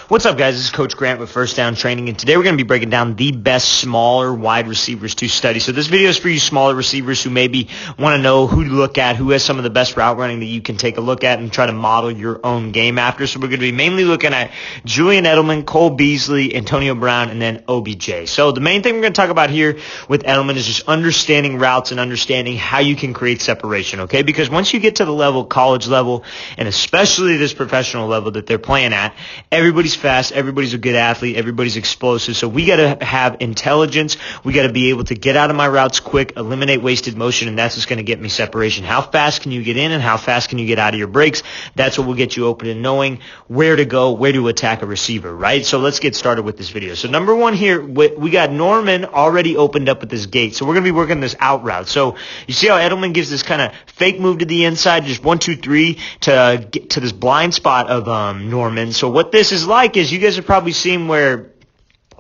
What's up, guys? This is Coach Grant with First Down Training, and today we're going to be breaking down the best smaller wide receivers to study. So this video is for you smaller receivers who maybe want to know who to look at, who has some of the best route running that you can take a look at and try to model your own game after. So we're going to be mainly looking at Julian Edelman, Cole Beasley, Antonio Brown, and then OBJ. So the main thing we're going to talk about here with Edelman is just understanding routes and understanding how you can create separation, okay? Because once you get to the level, college level, and especially this professional level that they're playing at, everybody's fast, everybody's a good athlete, everybody's explosive. So we got to have intelligence. We got to be able to get out of my routes quick, eliminate wasted motion, and that's what's going to get me separation. How fast can you get in and how fast can you get out of your breaks? That's what will get you open and knowing where to go, where to attack a receiver, right? So let's get started with this video. So number one here, we got Norman already opened up with this gate. So we're going to be working this out route. So you see how Edelman gives this kind of fake move to the inside, just 1, 2, 3 to get to this blind spot of Norman. So what this is like is you guys have probably seen where,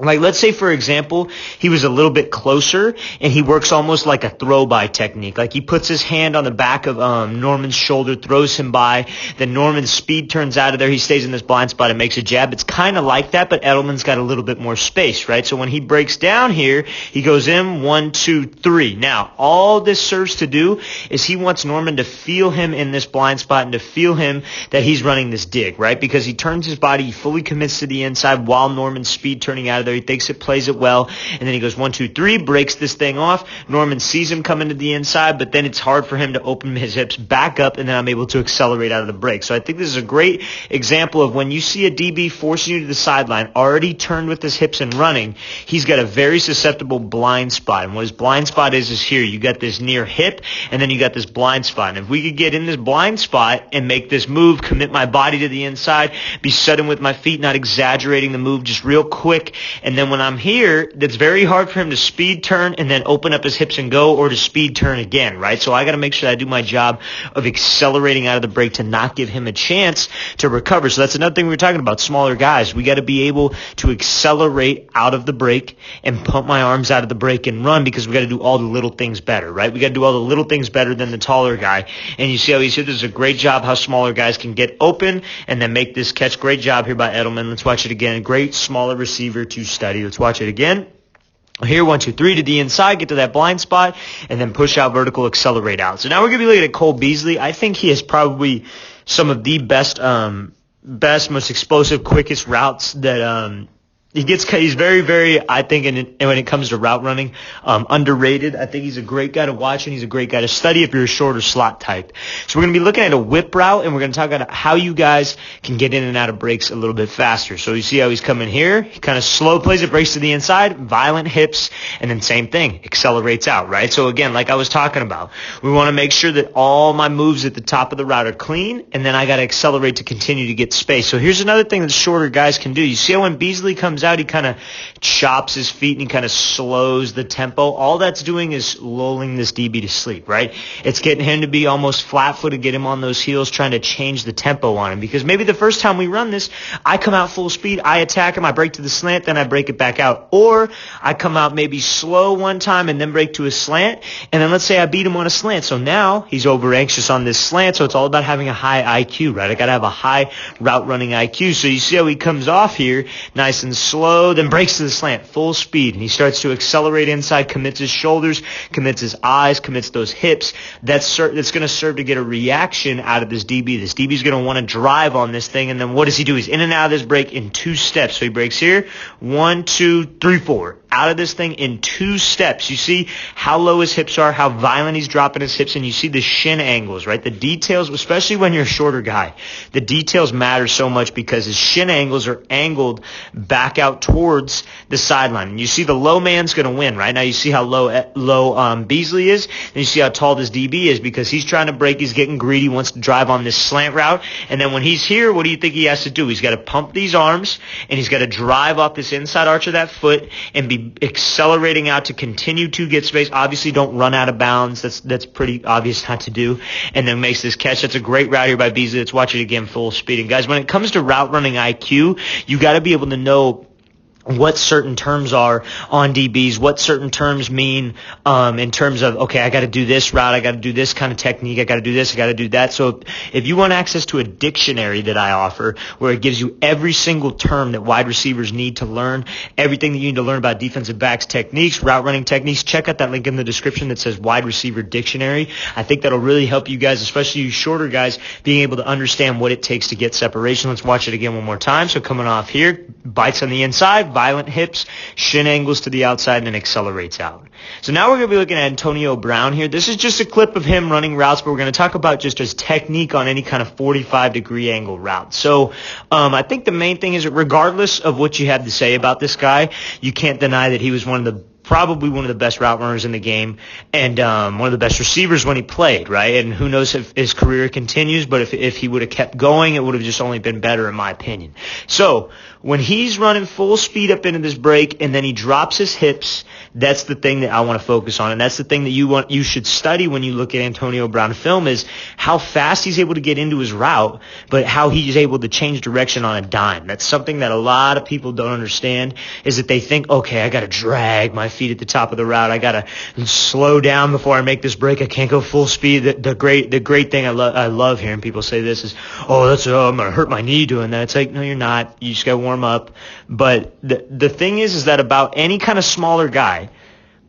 like, let's say, for example, he was a little bit closer and he works almost like a throw-by technique. Like he puts his hand on the back of Norman's shoulder, throws him by, then Norman's speed turns out of there. He stays in this blind spot and makes a jab. It's kind of like that, but Edelman's got a little bit more space, right? So when he breaks down here, he goes in 1, 2, 3. Now, all this serves to do is he wants Norman to feel him in this blind spot and to feel him that he's running this dig, right? Because he turns his body, he fully commits to the inside while Norman's speed turning out of there. He thinks it, plays it well, and then he goes 1, 2, 3, breaks this thing off. Norman sees him coming to the inside, but then it's hard for him to open his hips back up, and then I'm able to accelerate out of the break. So I think this is a great example of when you see a DB forcing you to the sideline, already turned with his hips and running, he's got a very susceptible blind spot. And what his blind spot is here. You got this near hip, and then you got this blind spot. And if we could get in this blind spot and make this move, commit my body to the inside, be sudden with my feet, not exaggerating the move, just real quick, and then when I'm here, that's very hard for him to speed turn and then open up his hips and go, or to speed turn again, right? So I got to make sure that I do my job of accelerating out of the break to not give him a chance to recover. So that's another thing we were talking about, smaller guys. We got to be able to accelerate out of the break and pump my arms out of the break and run, because we got to do all the little things better, right? We got to do all the little things better than the taller guy. And you see how he's here? This is a great job how smaller guys can get open and then make this catch. Great job here by Edelman. Let's watch it again. Great smaller receiver to study. Let's watch it again. Here, 1, 2, 3 to the inside, get to that blind spot, and then push out vertical, accelerate out. So now we're going to be looking at Cole Beasley. I think he has probably some of the best, most explosive, quickest routes that he's very, very, I think, when it comes to route running, underrated. I think he's a great guy to watch, and he's a great guy to study if you're a shorter slot type. So we're going to be looking at a whip route, and we're going to talk about how you guys can get in and out of breaks a little bit faster. So you see how he's coming here. He kind of slow plays it, breaks to the inside, violent hips, and then same thing, accelerates out, right? So again, like I was talking about, we want to make sure that all my moves at the top of the route are clean, and then I got to accelerate to continue to get space. So here's another thing that shorter guys can do. You see how when Beasley comes out, he kind of chops his feet and he kind of slows the tempo. All that's doing is lulling this DB to sleep, right? It's getting him to be almost flat-footed, get him on those heels, trying to change the tempo on him. Because maybe the first time we run this, I come out full speed, I attack him, I break to the slant, then I break it back out. Or I come out maybe slow one time and then break to a slant, and then let's say I beat him on a slant. So now he's over anxious on this slant, so it's all about having a high IQ, right? I got to have a high route running IQ. So you see how he comes off here, nice and slow, then breaks to the slant, full speed, and he starts to accelerate inside, commits his shoulders, commits his eyes, commits those hips. That's going to serve to get a reaction out of this DB. This DB is going to want to drive on this thing, and then what does he do? He's in and out of this break in 2 steps. So he breaks here, 1, 2, 3, 4. Out of this thing in 2 steps. You see how low his hips are, how violent he's dropping his hips, and you see the shin angles, right? The details, especially when you're a shorter guy, the details matter so much because his shin angles are angled back out towards the sideline. And you see the low man's going to win, right? Now you see how low Beasley is, and you see how tall this DB is because he's trying to break, he's getting greedy, wants to drive on this slant route, and then when he's here, what do you think he has to do? He's got to pump these arms, and he's got to drive off this inside arch of that foot and be accelerating out to continue to get space. Obviously, don't run out of bounds. That's pretty obvious not to do. And then makes this catch. That's a great route here by Beasley. Let's watch it again full speed. And guys, when it comes to route running IQ, you got to be able to know what certain terms are on DBs, what certain terms mean in terms of, okay, I got to do this route, I got to do this kind of technique, I got to do this, I got to do that. So if you want access to a dictionary that I offer where it gives you every single term that wide receivers need to learn, everything that you need to learn about defensive backs techniques, route running techniques, check out that link in the description that says Wide Receiver Dictionary. I think that'll really help you guys, especially you shorter guys, being able to understand what it takes to get separation. Let's watch it again one more time. So coming off here, bites on the inside, violent hips, shin angles to the outside, and then accelerates out. So now we're going to be looking at Antonio Brown here. This is just a clip of him running routes, but we're going to talk about just his technique on any kind of 45-degree angle route. So I think the main thing is that regardless of what you have to say about this guy, you can't deny that he was probably one of the best route runners in the game and one of the best receivers when he played, right? And who knows if his career continues, but if he would have kept going, it would have just only been better in my opinion. So when he's running full speed up into this break and then he drops his hips, that's the thing that I want to focus on, and that's the thing that you should study when you look at Antonio Brown film is how fast he's able to get into his route, but how he's able to change direction on a dime. That's something that a lot of people don't understand, is that they think, okay, I got to drag my feet at the top of the route. I got to slow down before I make this break. I can't go full speed. The great thing I love hearing people say this is, I'm going to hurt my knee doing that. It's like, no, you're not. You just got to warm up. But the thing is that about any kind of smaller guy,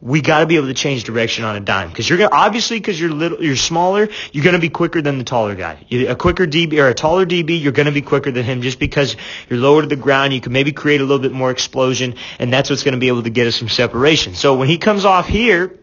we got to be able to change direction on a dime, because you're smaller, you're going to be quicker than the taller guy. A quicker DB or a taller DB, you're going to be quicker than him just because you're lower to the ground. You can maybe create a little bit more explosion, and that's what's going to be able to get us some separation. So when he comes off here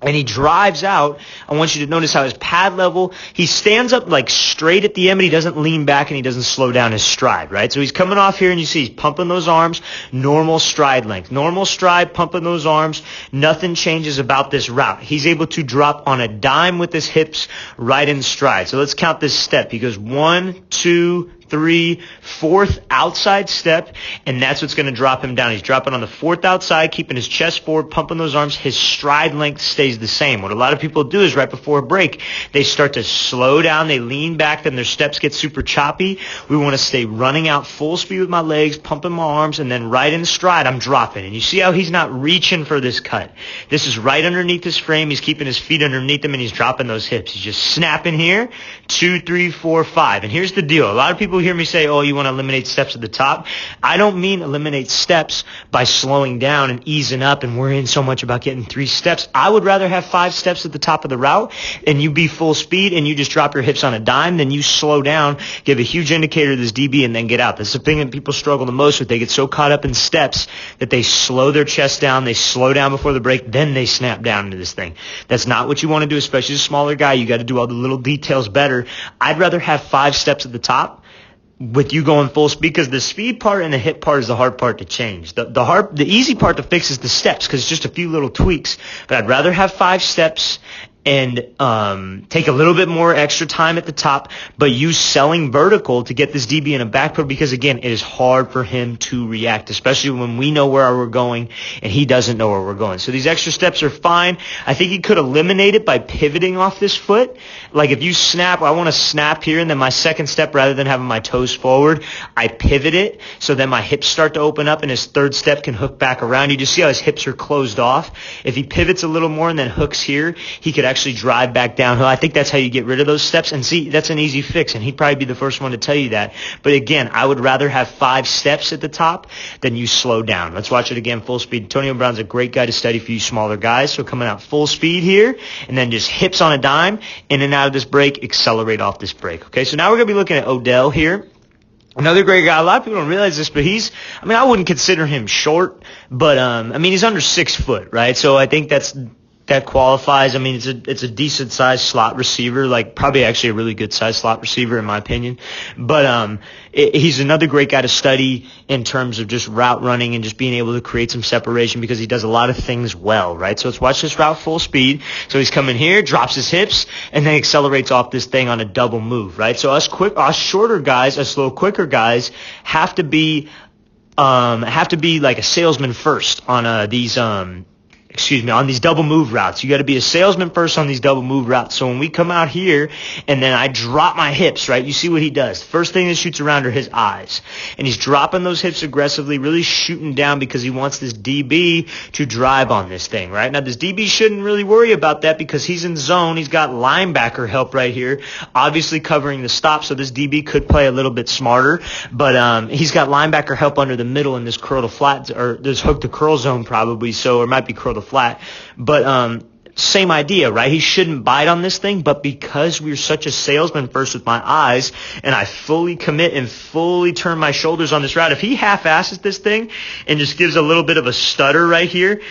and he drives out, I want you to notice how his pad level, he stands up like straight at the end, but he doesn't lean back and he doesn't slow down his stride, right? So he's coming off here and you see he's pumping those arms, normal stride length. Normal stride, pumping those arms, nothing changes about this route. He's able to drop on a dime with his hips right in stride. So let's count this step. He goes 1, 2, 3, 4th outside step, and that's what's going to drop him down. He's dropping on the 4th outside, keeping his chest forward, pumping those arms. His stride length stays the same. What a lot of people do is right before a break, they start to slow down, they lean back, then their steps get super choppy. We want to stay running out full speed with my legs, pumping my arms, and then right in stride, I'm dropping. And you see how he's not reaching for this cut. This is right underneath his frame. He's keeping his feet underneath him, and he's dropping those hips. He's just snapping here, 2, 3, 4, 5. And here's the deal. A lot of people hear me say, oh, you want to eliminate steps at the top. I don't mean eliminate steps by slowing down and easing up and worrying so much about getting 3 steps. I would rather have 5 steps at the top of the route and you be full speed and you just drop your hips on a dime, then you slow down, give a huge indicator to this DB, and then get out. That's the thing that people struggle the most with. They get so caught up in steps that they slow their chest down, they slow down before the break, then they snap down into this thing. That's not what you want to do, especially as a smaller guy. You got to do all the little details better. I'd rather have 5 steps at the top with you going full speed, because the speed part and the hip part is the hard part to change. The easy part to fix is the steps, because it's just a few little tweaks. But I'd rather have 5 steps and take a little bit more extra time at the top, but use selling vertical to get this DB in a back foot, because again, it is hard for him to react, especially when we know where we're going and he doesn't know where we're going. So these extra steps are fine. I think he could eliminate it by pivoting off this foot. Like if you snap, I want to snap here, and then my second step, rather than having my toes forward, I pivot it, so then my hips start to open up and his third step can hook back around. You just see how his hips are closed off. If he pivots a little more and then hooks here, he could actually drive back downhill. I think that's how you get rid of those steps. And see, that's an easy fix, and he'd probably be the first one to tell you that. But again, I would rather have 5 steps at the top than you slow down. Let's watch it again, full speed. Antonio Brown's a great guy to study for you smaller guys. So coming out full speed here, and then just hips on a dime, in and out of this break, accelerate off this break. Okay, so now we're going to be looking at Odell here. Another great guy. A lot of people don't realize this, but I wouldn't consider him short, but he's under 6 foot, right? So I think that qualifies. It's a decent sized slot receiver, like probably actually a really good sized slot receiver in my opinion. But he's another great guy to study in terms of just route running and just being able to create some separation, because he does a lot of things well, right? So let's watch this route full speed. So he's coming here, drops his hips, and then accelerates off this thing on a double move, right? So us shorter guys, us little quicker guys have to be like a salesman first on these on these double move routes. You got to be a salesman first on these double move routes. So when we come out here and then I drop my hips, right, you see what he does. First thing that shoots around are his eyes. And he's dropping those hips aggressively, really shooting down because he wants this DB to drive on this thing, right? Now, this DB shouldn't really worry about that because he's in zone. He's got linebacker help right here, obviously covering the stop. So this DB could play a little bit smarter, but he's got linebacker help under the middle in this curl to flat, or this hook to curl zone probably, so it might be curl to flat. But same idea, right? He shouldn't bite on this thing, but because we're such a salesman first with my eyes, and I fully commit and fully turn my shoulders on this route, if he half-asses this thing and just gives a little bit of a stutter right here,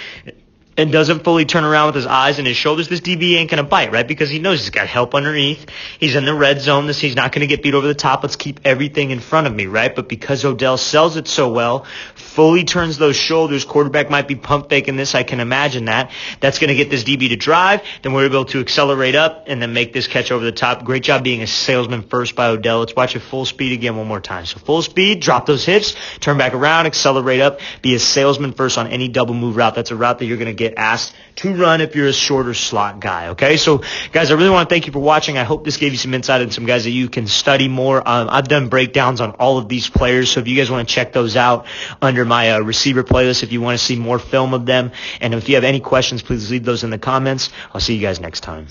and doesn't fully turn around with his eyes and his shoulders, this DB ain't going to bite, right? Because he knows he's got help underneath. He's in the red zone. He's not going to get beat over the top. Let's keep everything in front of me, right? But because Odell sells it so well, fully turns those shoulders, quarterback might be pump faking this. I can imagine that. That's going to get this DB to drive. Then we're able to accelerate up and then make this catch over the top. Great job being a salesman first by Odell. Let's watch it full speed again one more time. So full speed, drop those hips, turn back around, accelerate up, be a salesman first on any double move route. That's a route that you're going to get asked to run if you're a shorter slot guy, okay? So, guys, I really want to thank you for watching. I hope this gave you some insight and some guys that you can study more. I've done breakdowns on all of these players, so if you guys want to check those out under my receiver playlist, if you want to see more film of them, and if you have any questions, please leave those in the comments. I'll see you guys next time.